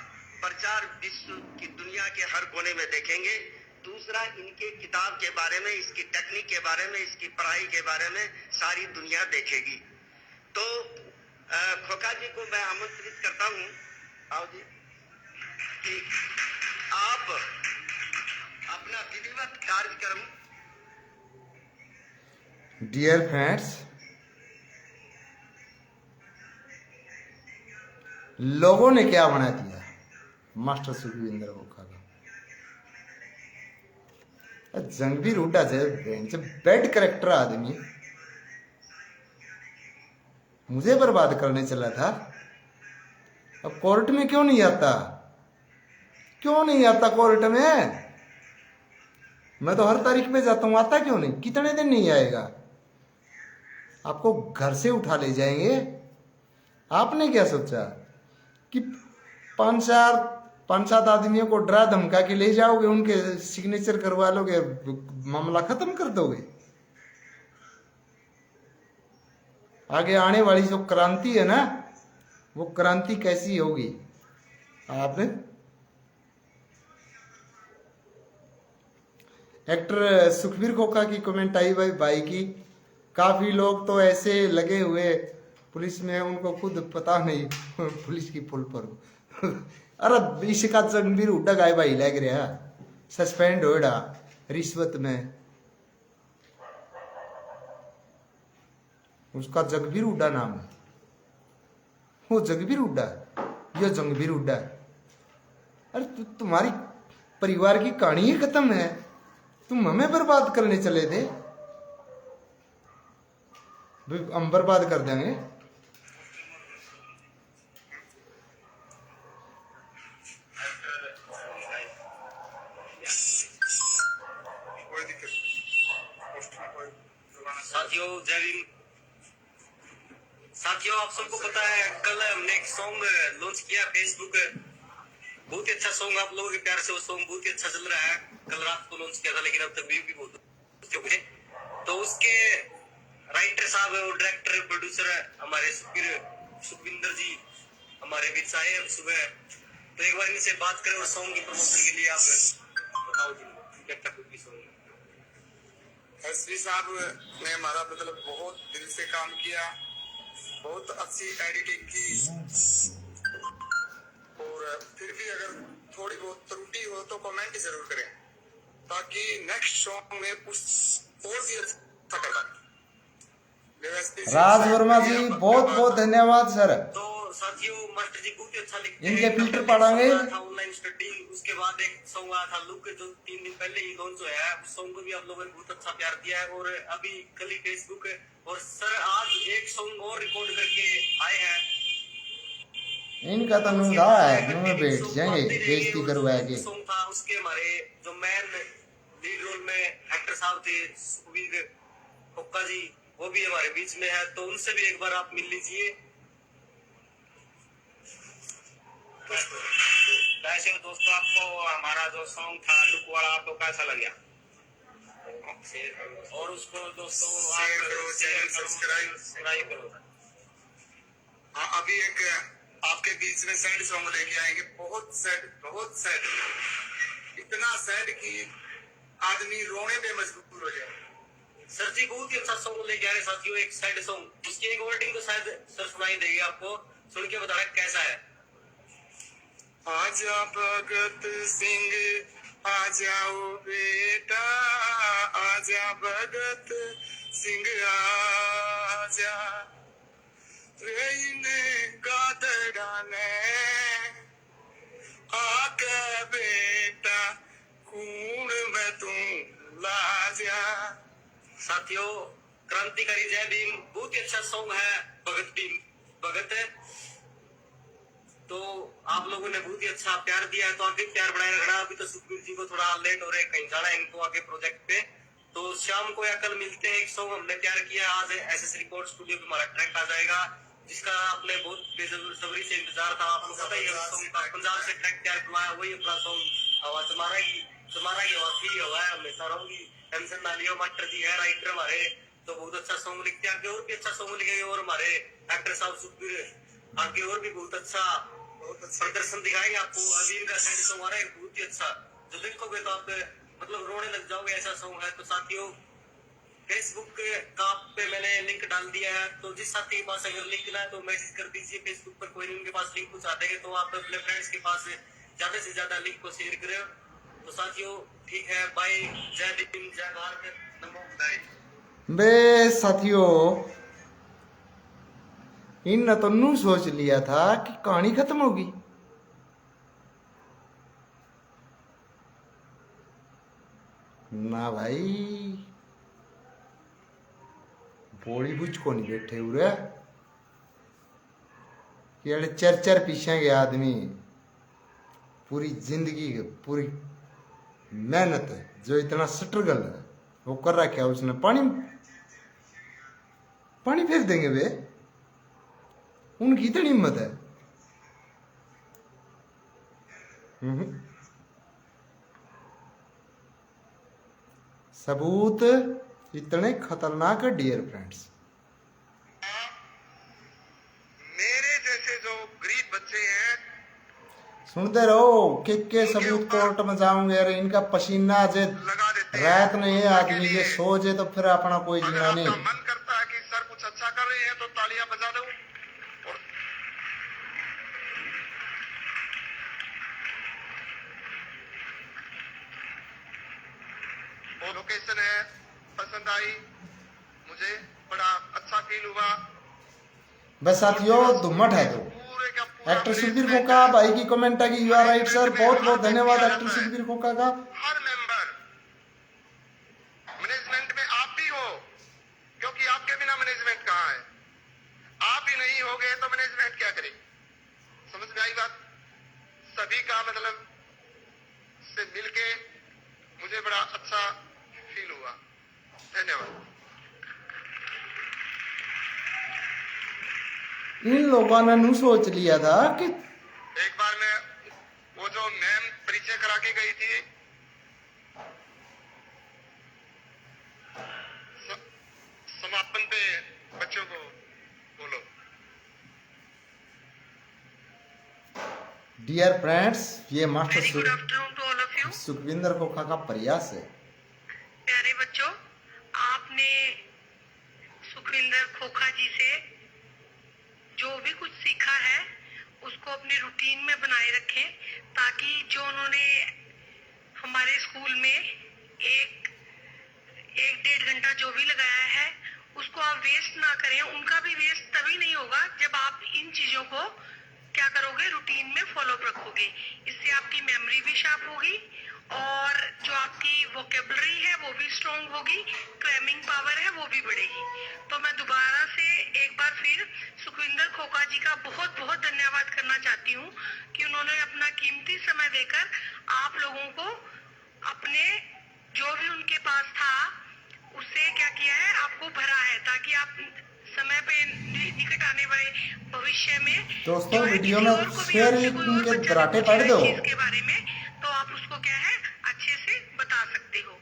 प्रचार विश्व की दुनिया के हर कोने में देखेंगे। दूसरा, इनके किताब के बारे में, इसकी टेक्निक के बारे में, इसकी पढ़ाई के बारे में सारी दुनिया देखेगी। तो खोखा जी को मैं आमंत्रित करता हूँ, आओ जी, कि आप अपना विधिवत कार्यक्रम। डियर फ्रेंड्स, लोगों ने क्या बना दिया मास्टर सुखविंदर खोखा का। जंगबीर हुड्डा से बेड करेक्टर आदमी मुझे बर्बाद करने चला था। अब कोर्ट में क्यों नहीं आता? क्यों नहीं आता कोर्ट में? मैं तो हर तारीख में जाता हूं, आता क्यों नहीं? कितने दिन नहीं आएगा? आपको घर से उठा ले जाएंगे। आपने क्या सोचा कि 5-7 आदमियों को डरा धमका के ले जाओगे, उनके सिग्नेचर करवा लोगे, मामला खत्म कर दोगे? आगे आने वाली जो क्रांति है ना, वो क्रांति कैसी होगी? आपने एक्टर सुखबीर खोखा की कमेंट आई भाई की, काफी लोग तो ऐसे लगे हुए पुलिस में, उनको खुद पता नहीं पुलिस की पुल पर। अरे इसका जंगबीर हुड्डा गाय भाई लग रहा, सस्पेंड होड़ा रिश्वत में। उसका जगबीर हुड्डा नाम है, वो जगबीर हुड्डा, ये जंगबीर हुड्डा। अरे तुम्हारी परिवार की कहानी ही खत्म है, तुम हमें बर्बाद करने चले थे। हम बर्बाद कर देंगे। साथियों, आप सबको पता है कल हमने एक सॉन्ग लॉन्च किया फेसबुक। बहुत ही अच्छा सॉन्ग, आप लोगों के प्यार से वो सॉन्ग बहुत ही अच्छा चल रहा है। कल रात को लॉन्च किया था, लेकिन अब तक व्यू भी बहुत हो गए। तो उसके राइटर साहब और डायरेक्टर प्रोड्यूसर हमारे सुखविंदर जी हमारे बीच आए अब सुबह, तो एक बार इनसे बात करें और सॉन्ग की प्रमोशन के लिए आप बताओ जी क्या क्या कुछ सॉन्ग। एसपी साहब ने हमारा मतलब बहुत दिल से काम किया, बहुत अच्छी एडिटिंग की, और फिर भी अगर थोड़ी बहुत त्रुटि हो तो कमेंट जरूर करें ताकि नेक्स्ट सॉन्ग में कुछ और भी अच्छा कर पाए। राज वर्मा जी बहुत बहुत धन्यवाद सर। तो साथियों मास्टर जी बहुत ही अच्छा लिखते इनके हैं। फिल्टर पढ़ाएंगे। ऑनलाइन स्टडी, उसके बाद एक सॉन्ग आया था लुक जो 3 दिन पहले ही लॉन्च हुआ है, उस सॉन्ग को भी आप लोगों ने बहुत अच्छा प्यार दिया है। और अभी कल ही फेसबुक और सर आज एक सॉन्ग और रिकॉर्ड करके आए हैं। इनका तो नुंदा है, नुंदा बैठ जाएंगे बेइज्जती करवा के। सॉन्ग था उसके हमारे जो मैन लीड रोल में एक्टर साहब थे सुखवीर खोका जी, वो भी हमारे बीच में है, तो उनसे भी एक बार आप मिल लीजिए। वैसे दोस्तों आपको हमारा जो सॉन्ग था लुक वाला आपको कैसा लगा? और उसको दोस्तों शेयर करो, चैनल सब्सक्राइब करो। हाँ, अभी एक आपके बीच में सैड सॉन्ग लेके आएंगे, बहुत सैड, इतना सैड कि आदमी रोने पे मजबूर हो जाए। सर जी बहुत ही अच्छा सॉन्ग लेके आ रहे साथियों, एक सैड सॉन्ग, उसकी एक वर्डिंग तो शायद सर सुनाई देगी आपको, सुन के बताना कैसा है। आजा भगत सिंह आ जाओ बेटा, आजा भगत सिंह आजा, रेने गादड़ा ने आके बेटा खून में तू लाजा। साथियों क्रांतिकारी जय भीम बहुत ही अच्छा सॉन्ग है, भगत भीम भगत है, तो आप लोगों ने बहुत ही अच्छा प्यार दिया है, तो आगे प्यार बढ़ाए रखना। अभी तो सुखबीर जी को थोड़ा लेट हो रहा है, कहीं जाना है इनको आगे प्रोजेक्ट पे, तो शाम को या कल मिलते हैं। एक सॉन्ग हमने तैयार किया आज एसएस रिकॉर्ड स्टूडियो पे, हमारा ट्रैक आ जाएगा जिसका आपने बहुत बेसब्री से इंतजार था, आपको पता ही है सॉन्ग का, पंजाब से ट्रैक तैयार करवाया, वही अपना सॉन्ग हवा तुम्हारा की हवा की हवा है, हमेशा रहूंगी, टेंशन ना लियो। मास्टर जी है राइटर हमारे, तो बहुत अच्छा सॉन्ग लिखते हैं, आगे और भी अच्छा सॉन्ग लिखेंगे, और हमारे एक्टर साहब सुखबीर आगे और भी बहुत अच्छा प्रदर्शन दिखाएंगे आपको। अभी इनका सैड सॉन्ग आ रहा है बहुत ही अच्छा, जो देखोगे तो आप मतलब रोने लग जाओगे, ऐसा सॉन्ग है। तो साथियों फेसबुक का पे मैंने लिंक डाल दिया है, तो जिस साथी के पास अगर लिंक ना है तो मैसेज कर दीजिए फेसबुक पर, कोई उनके पास लिंक कुछ आते हैं तो आप अपने फ्रेंड्स के पास ज्यादा से ज्यादा लिंक को शेयर करें। तो साथियों ठीक है, बाय, जय भीम, जय भारत, नमो बुद्धाय। बे साथियों इन तो नू सोच लिया था कि कहानी खत्म होगी, ना भाई बोली बुझ को नहीं बैठे हुए ये चर पीछे गए आदमी, पूरी जिंदगी पूरी मेहनत जो इतना स्ट्रगल है वो कर रखा है उसने, पानी फेंक देंगे वे, उनकी इतनी हिम्मत है। सबूत इतने खतरनाक है डियर फ्रेंड्स। मेरे जैसे जो गरीब बच्चे हैं, सुनते रहो के सबूत कोर्ट में जाऊंगे, अरे इनका पसीना जे लगा देते हैं। रात में ये आदमी जे सो जे तो फिर अपना कोई अगर जीना आपका नहीं। मन करता है कि सर कुछ अच्छा कर रहे हैं तो तालियां बजा दो। और वो लोकेशन है, पसंद आई मुझे, बड़ा अच्छा फील हुआ। बस साथियों धुम्मट है तो पूरे का पूरा एक्टर सुखबीर खोका भाई की कमेंट है कि यू आर राइट सर, बहुत बहुत धन्यवाद एक्टर सुखबीर खोका का। हर मेंबर मैनेजमेंट में आप भी हो, क्योंकि आपके बिना मैनेजमेंट कहाँ है? आप ही नहीं होगे तो मैनेजमेंट क्या करेगी? समझ में आई बात? सभी का मतलब से मिलके मुझे बड़ा अच्छा फील हुआ। धन्यवाद। इन लोगों ने नू सोच लिया था कि एक बार मैं वो जो मैम परिचय करा के गई थी, समापन पे डियर फ्रेंड्स, ये master very good afternoon to all of you. Sukhwinder Khokha का प्रयास है। प्यारे बच्चों, आपने सुखविंदर खोखा जी से जो भी कुछ सीखा है उसको अपने रूटीन में बनाए रखें, ताकि जो उन्होंने हमारे स्कूल में एक डेढ़ घंटा जो भी लगाया है उसको आप वेस्ट ना करें। उनका भी वेस्ट तभी नहीं होगा जब आप इन चीजों को क्या करोगे, रूटीन में फॉलो रखोगे। इससे आपकी मेमोरी भी शार्प होगी और जो आपकी वोकेबलरी है वो भी स्ट्रॉन्ग होगी, क्रैमिंग पावर है वो भी बढ़ेगी। तो मैं दोबारा से एक बार फिर सुखविंदर खोखा जी का बहुत बहुत धन्यवाद करना चाहती हूँ कि उन्होंने अपना कीमती समय देकर आप लोगों को अपने जो भी उनके पास था उससे क्या किया है, आपको भरा है, ताकि आप समय पे निकट आने वाले भविष्य में दोस्तों वीडियो में शेयर इनके दराटे पढ़ दो इसके बारे में, तो आप उसको क्या है अच्छे से बता सकते हो।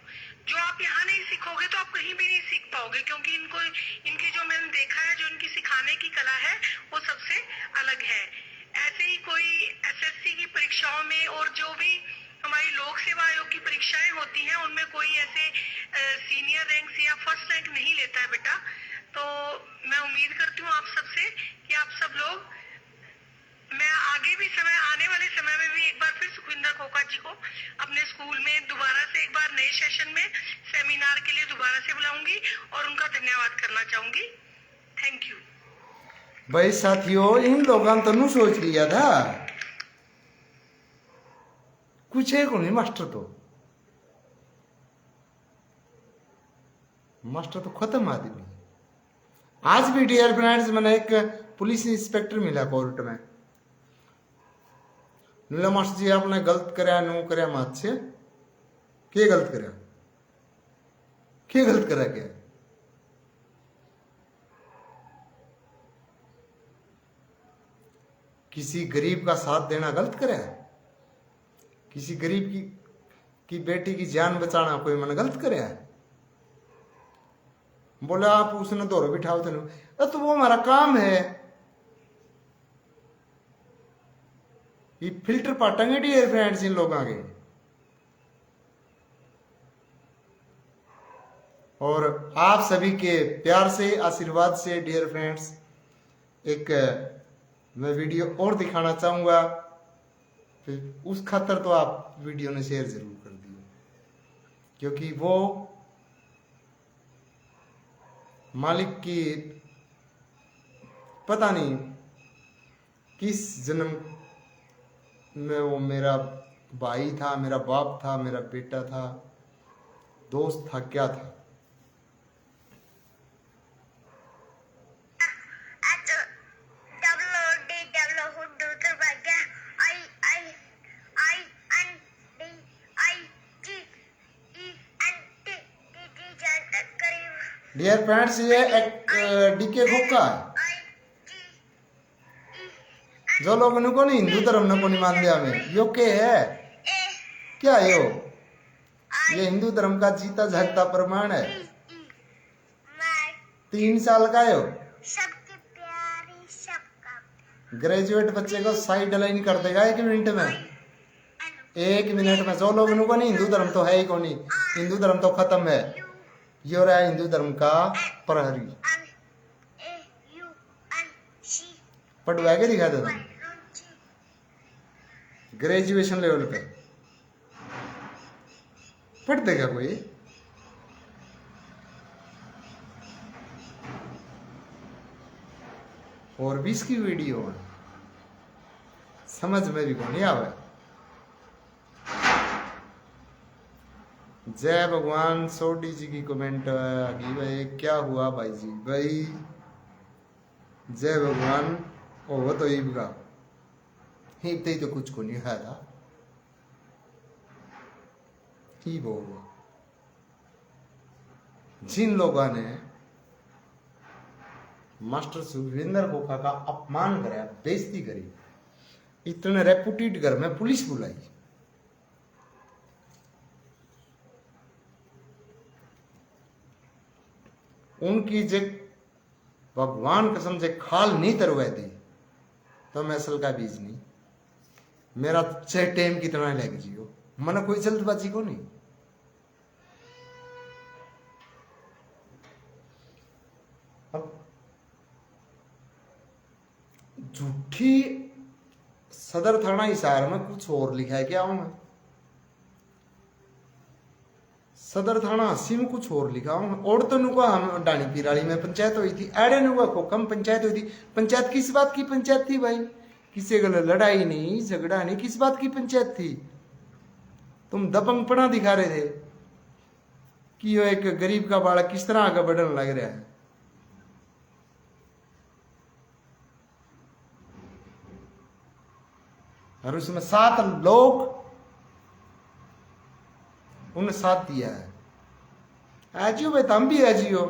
जो आप यहाँ नहीं सीखोगे तो आप कहीं भी नहीं सीख पाओगे, क्योंकि इनकी जो मैंने देखा है, जो इनकी सिखाने की कला है वो सबसे अलग है। ऐसे ही कोई एसएससी की परीक्षाओं में और जो भी हमारी लोक सेवा आयोग की परीक्षाएं होती हैं उनमें कोई ऐसे सीनियर रैंक या फर्स्ट रैंक नहीं लेता है बेटा। तो मैं उम्मीद करती हूँ आप सबसे कि आप सब लोग, मैं आगे भी आने वाले समय में भी एक बार फिर सुखविंदर खोखा जी को अपने स्कूल में दोबारा से एक बार नए सेशन में सेमिनार के लिए दोबारा से बुलाऊंगी और उनका धन्यवाद करना चाहूंगी। Thank you. भाई साथियों, इन लोगों ने तो नहीं सोच लिया था कुछ है को नहीं। मास्टर तो खत्म आदमी। आज भी डियर फ्रेंड्स, मैंने एक पुलिस इंस्पेक्टर मिला कोर्ट में। नीला मास्टर जी आपने गलत कराया, नो कराया मत से के गलत कराया, के गलत करा क्या? किसी गरीब का साथ देना गलत करा है? किसी गरीब की बेटी की जान बचाना कोई मन गलत करे है? बोला आप उसने दौड़ बिठाओ तो वो हमारा काम है। ये फिल्टर पाटेंगे डियर फ्रेंड्स इन लोगों के। और आप सभी के प्यार से, आशीर्वाद से डियर फ्रेंड्स, एक मैं वीडियो और दिखाना चाहूंगा। फिर उस खातर तो आप वीडियो ने शेयर जरूर कर दियो, क्योंकि वो मालिक की पता नहीं किस जन्म में वो मेरा भाई था, मेरा बाप था, मेरा बेटा था, दोस्त था, क्या था। डियर फ्रेंड्स, ये एक डीके खोखा है। जो लोग को नहीं हिंदू धर्म ने को नहीं मान लिया में यो के है क्या यो? ये हिंदू धर्म का जीता जागता प्रमाण है। 3 साल का यो ग्रेजुएट बच्चे को साइड लाइन कर देगा 1 मिनट में। 1 मिनट में। जो लोग को नहीं हिंदू धर्म तो है ही को नहीं, हिंदू धर्म तो खत्म है। यो रहा हिंदू धर्म का प्रहरी। पढ़वा के दिखा देता ग्रेजुएशन लेवल पे। पढ़ देगा कोई? और भी इसकी वीडियो है, समझ में भी को नहीं आवे। जय भगवान। सोडी जी की कमेंट है भाई क्या हुआ भाई जी? भाई जय भगवान। ओ वो तो ईब का ही तो कुछ को नहीं है था ईब होगा। जिन लोगों ने मास्टर सुखविंदर खोखा का अपमान कराया, बेइज्जती करी, इतने रेपुटेड घर में पुलिस बुलाई, उनकी जे भगवान कसम से खाल नहीं तरवा दी तो मैं असल का बीज नहीं। मेरा चाहे टाइम कितना लग जियो, मन कोई जल्दबाजी को नहीं। अब झूठी सदर थाना हिसार में कुछ और लिखा है क्या हूं, सदर थाना अस्सी में कुछ और लिखा हूं। और तो नुका हम डाणी पिराली में पंचायत हुई थी, एड़े नुका को कम पंचायत हुई थी। पंचायत किस बात की पंचायत थी भाई, किसी गल लड़ाई नहीं झगड़ा नहीं, किस बात की पंचायत थी। तुम दबंगपना दिखा रहे थे कि यो एक गरीब का बालक किस तरह आगे बढ़ने लग रहा है। और उसमें 7 लोग उन्हें साथ दिया है। आजियो भाई, तुम भी आजियो,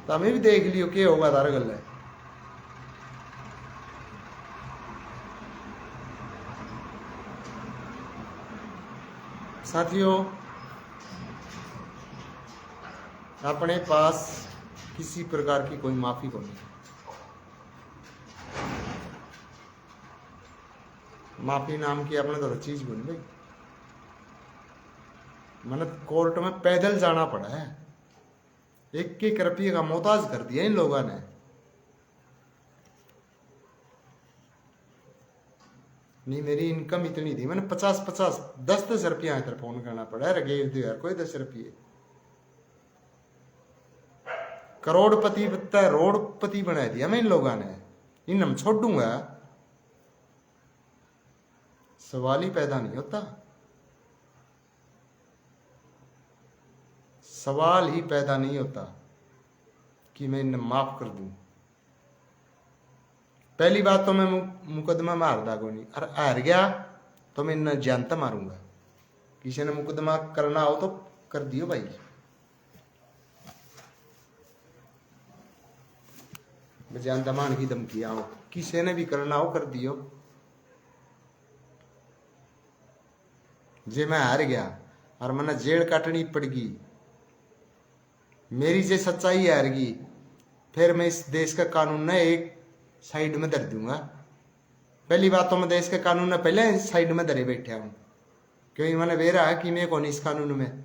तुम्हें भी देख लियो क्या होगा तार गल है। साथियों, अपने पास किसी प्रकार की कोई माफी को नहीं। माफी नाम की अपने तो चीज बन गई। मैंने कोर्ट में पैदल जाना पड़ा है, 1-1 रुपये का मोहताज कर दिया इन लोगों ने। नहीं, मेरी इनकम इतनी थी, मैंने 50-50 10-10 रुपया इधर फोन करना पड़ा है। रगेर दो यार कोई 10 रुपये। करोड़पति रोडपति बना दिया मैं इन लोगों ने, इन हम छोड़ दूंगा। सवाल ही पैदा नहीं होता, सवाल ही पैदा नहीं होता कि मैं इन्हें माफ कर दूं। पहली बात तो मैं मुकदमा में हारदा को नहीं, और हार गया तो मैं इन्हें जानता मारूंगा। किसी ने मुकदमा करना हो तो कर दियो भाई। जानता मान की धमकी आओ, किसी ने भी करना हो कर दियो। जे मैं हार गया और मैंने जेल काटनी पड़गी, मेरी जे सच्चाई हारगी, फिर मैं इस देश का कानून ने एक साइड में धर दूंगा। पहली बात तो मैं देश के कानून ने पहले साइड में धरे बैठा हूं, क्योंकि मैंने वेरा है कि मैं कौन इस कानून में।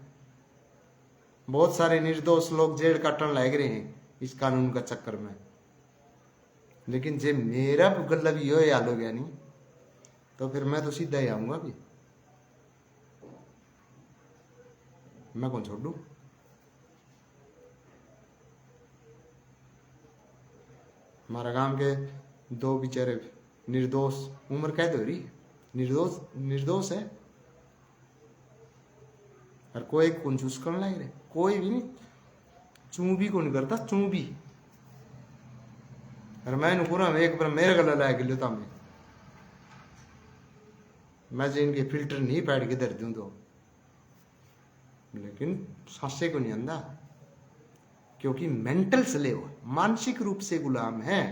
बहुत सारे निर्दोष लोग जेल काटने लग रहे हैं इस कानून का चक्कर में। लेकिन जे मेरा गला भी यो हाल हो गया नहीं, तो फिर मैं तो सीधा ही आऊंगा भी, मैं कौन छोड़ दूं। हमारा गांव के 2 बेचारे निर्दोष, उम्र कैद हो रही, निर्दोष है, और कोई कौन चूस करने लग रहे, कोई भी नहीं, चू भी कौन करता, चू भी। और मैं पूरा एक बार मेरे गला लाया गिलो था मैं जो इनके फिल्टर नहीं बैठ के धर दूं तो, लेकिन सांसे को नहीं आंदा, क्योंकि मेंटल स्लेव, मानसिक रूप से गुलाम है।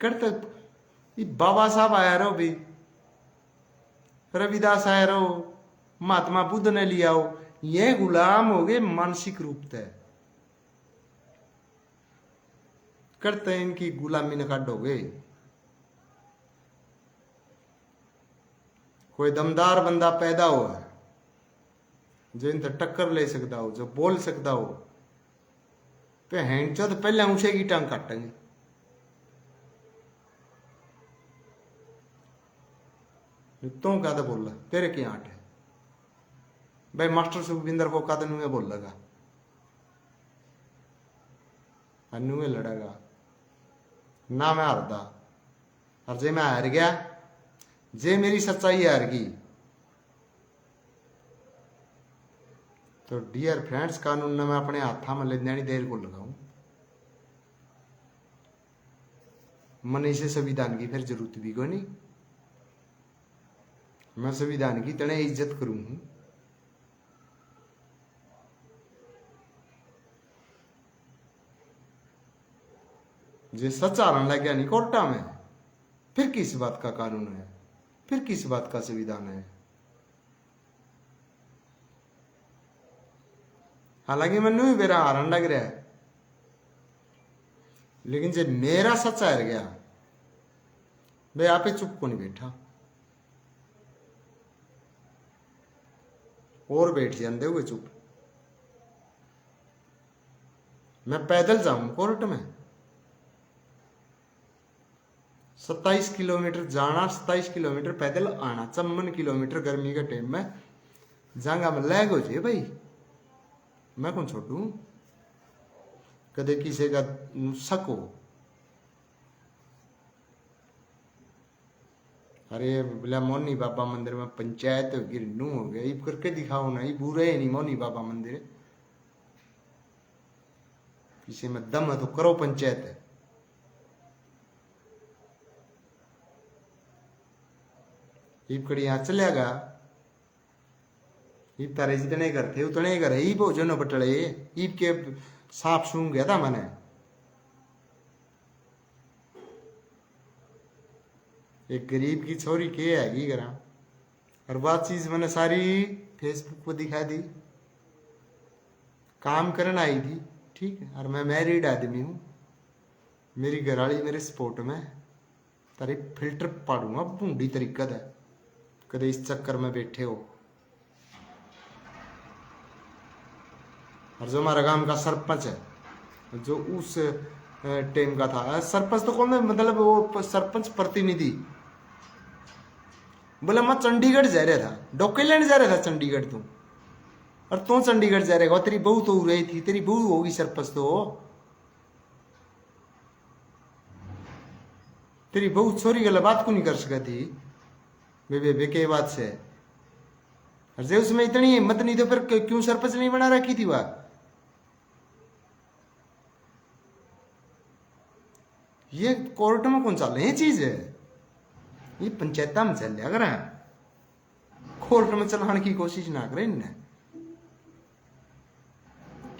करते बाबा साहब आया रहो भी, रविदास आया रहो, महात्मा बुद्ध ने लिया हो, ये गुलाम हो गए मानसिक रूप से। करते इनकी गुलामी न काटोगे। कोई दमदार बंदा पैदा हुआ है जो इनसे टक्कर ले सकता हो, जो बोल सकता हो, पे हैंड तो पहले ऊंचे की टांग काटेंगे। तो क्या बोल रहा तेरे की आंट है भाई, मास्टर सुखविंदर को कद नुए बोल लगा, नुए लड़ेगा ना। मैं हारदा, और जे मैं हार गया, जे मेरी सच्चाई हार गई, तो डियर फ्रेंड्स, कानून ने मैं अपने हाथा में ले जानी देर को लगाऊं। मन इसे संविधान की फिर जरूरत भी कोई नहीं। मैं संविधान की तने इज्जत करूं हूं। जे सच हारन लग गया नहीं कोर्टा में, फिर किस बात का कानून है, फिर किस बात का संविधान है। हालांकि मैनू भी मेरा हारन लग रहा है, लेकिन जे मेरा सच हार गया मैं आपे चुप को नहीं बैठा और बैठ जाते हुए चुप। मैं पैदल जाऊं कोर्ट में, 27 किलोमीटर जाना, 27 किलोमीटर पैदल आना, 54 किलोमीटर गर्मी के टाइम में जांगा में लैग हो जाए भाई, मैं कौन छोड़ू कदे किसी का शक हो। अरे बोला मोनी बाबा मंदिर में पंचायत होगी नू हो गया, ये करके दिखाओ ना, ये बुरे है नहीं मोनी बाबा मंदिर, किसी में दम है तो करो पंचायत है। ईब कड़ी यहाँ चलेगा, ईब तारे जितने घर थे उतने घर, ईब हो जो न बटले, ईब के सांप सूंघ गया था मैंने। एक गरीब की छोरी के हैगी करा, और बात चीज मैंने सारी फेसबुक पर दिखा दी, काम करने आई थी ठीक है, और मैं मैरिड आदमी हूँ, मेरी घरवाली मेरे सपोर्ट में, तारी फिल्टर पाड़ूंगा भूडी तरीका है, कदे इस चक्कर में बैठे हो। और जो हमारा गांव का सरपंच है, जो उस टाइम का था सरपंच, तो कौन मतलब वो सरपंच प्रतिनिधि, बोला मैं चंडीगढ़ जा रहा था, डॉक्यूमेंट जा रहा था चंडीगढ़ तू, और तू चंडीगढ़ जा रहेगा, तेरी बहू तो हो रही थी, तेरी बहू होगी सरपंच तो, तेरी बहू छोरी गला बात को नहीं कर सकती बे के बात से, और जे उसमें इतनी हिम्मत नहीं तो फिर क्यों सरपंच नहीं बना रखी थी बात। ये कोर्ट में कौन चल, ये चीज है ये पंचायत में चल लिया करें, कोर्ट में चलाने की कोशिश ना करें इन्हें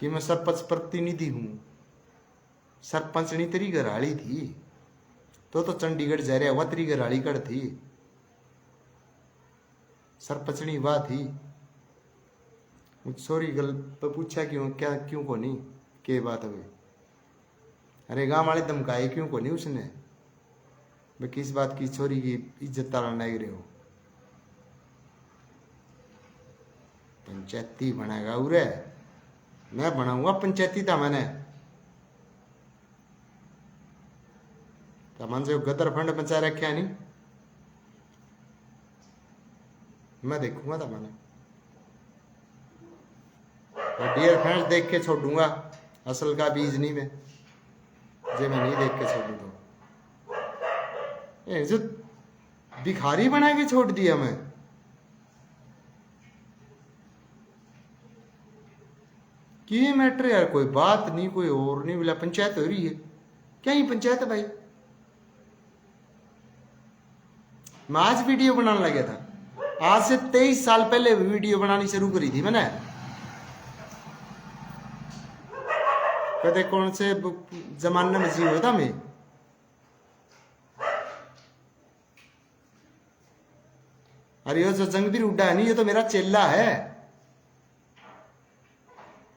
कि मैं सरपंच प्रतिनिधि हूं। सरपंचनी तेरी घरवाली थी तो चंडीगढ़ जा रहा हुआ, तेरी घरवाली कड़ थी, सरपंचनी वाह थी। सॉरी गल पूछा क्यों, क्या क्यों को नहीं, के बात है, अरे गांव वाले धमकाए क्यों को नहीं उसने, मैं किस बात की छोरी की इज्जत तारण लग रहे हो, पंचायती बनाएगा उरे, मैं बनाऊंगा पंचायती था मैंने, तमन से गदर फंड बचा रखे नहीं, मैं देखूंगा था मैंने, डियर फ्रेंड्स देख के छोड़ूंगा, असल का बीज नहीं मैं, जे मैं नहीं देख के छोड़ू तो जो भिखारी बना के छोड़ दिया मैं। कि मैटर यार, कोई बात नहीं, कोई और नहीं, बोला पंचायत हो रही है, क्या ही पंचायत है भाई। मैं आज वीडियो बनाने लगा था, आज से 23 साल पहले वीडियो बनानी शुरू करी थी मैंने, कदे कौन से जमाने में जी होता मैं, अरे ये जो जंगबीर हुड्डा है नहीं, ये तो मेरा चेला है,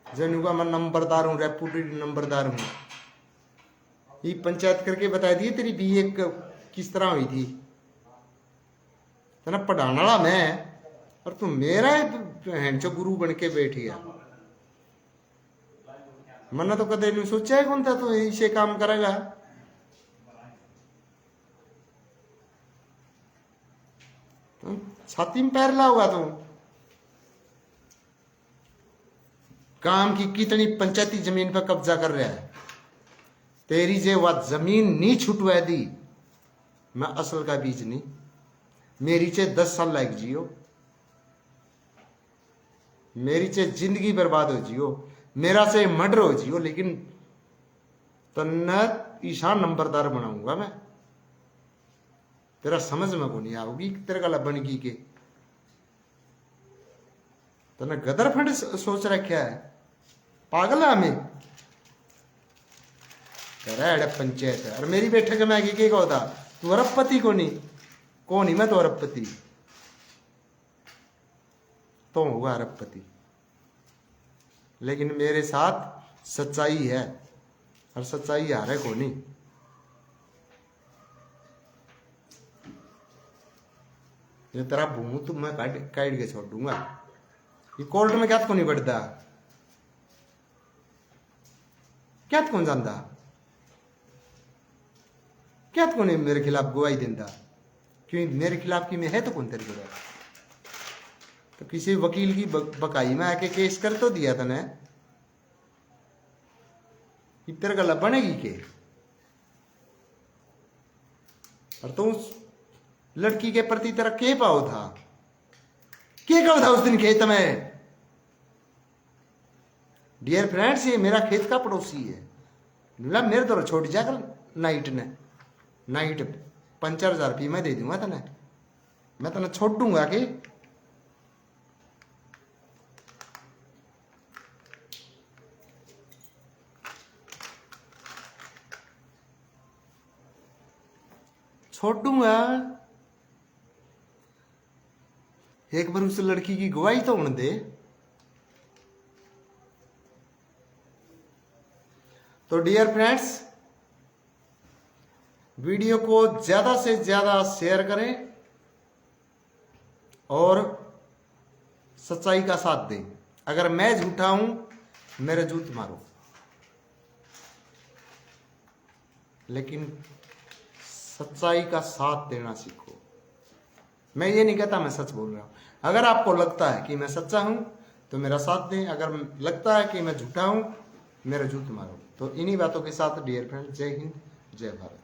जनू का मैं नंबरदार हूं, रेपुटेड नंबरदार हूं। ये पंचायत करके बता दिए तेरी बीए किस तरह हुई थी, तना पढ़ाने वाला मैं, और तू मेरा हैंचो गुरु बन के बैठ गया। मैंने तो कदे नहीं सोचा है कौन था तो इसे काम करेगा। तो छाती में पैर ला हुआ तू, काम की कितनी पंचायती जमीन पर कब्जा कर रहा है, तेरी जे वह जमीन नहीं छुटवा दी, मैं असल का बीज नहीं, मेरी चे 10 साल लायक जियो, मेरी चे जिंदगी बर्बाद हो जियो, मेरा से मर्डर हो जियो, लेकिन तन्नत ईशान नंबरदार बनाऊंगा मैं, तेरा समझ में को नहीं आओगी तेरे का लबन की के, तने गदर फंड सोच रखा है, पागल है हमें कह पंचायत है। और मेरी बैठक में आगे के होता, तू अरबपति को नहीं मैं तो अरबपति तो होगा अरबपति। लेकिन मेरे साथ सच्चाई है और सच्चाई हारे को नहीं। ये तेरा भूमू तो मैं काट के छोड़ दूंगा। ये कोर्ट में क्या को नहीं बढ़ता, क्या कौन जानता, क्या को नहीं मेरे खिलाफ गवाही देता, क्यों मेरे खिलाफ की में है तो कौन तेरे को। तो किसी वकील की बकाई में आके केस कर तो दिया था ने, इतर गला बनेगी के। और तो उस लड़की के प्रति तेरा के पाव था, के कब था उस दिन खेत में। डियर फ्रेंड्स, ये मेरा खेत का पड़ोसी है, मेरे तो छोड़ जाकर नाइट 5,000 रुपये मैं दे दूंगा तने, मैं तने छोड़ दूंगा कि छोड़ दूंगा। एक बार उस लड़की की गवाही तो होने दे। तो डियर फ्रेंड्स, वीडियो को ज्यादा से ज्यादा शेयर करें और सच्चाई का साथ दें। अगर मैं झूठा हूं मेरे जूत मारो, लेकिन सच्चाई का साथ देना सीखो। मैं ये नहीं कहता मैं सच बोल रहा हूं। अगर आपको लगता है कि मैं सच्चा हूं तो मेरा साथ दें, अगर लगता है कि मैं झूठा हूं मेरे जूत मारो। तो इन्हीं बातों के साथ डियर फ्रेंड, जय हिंद, जय भारत।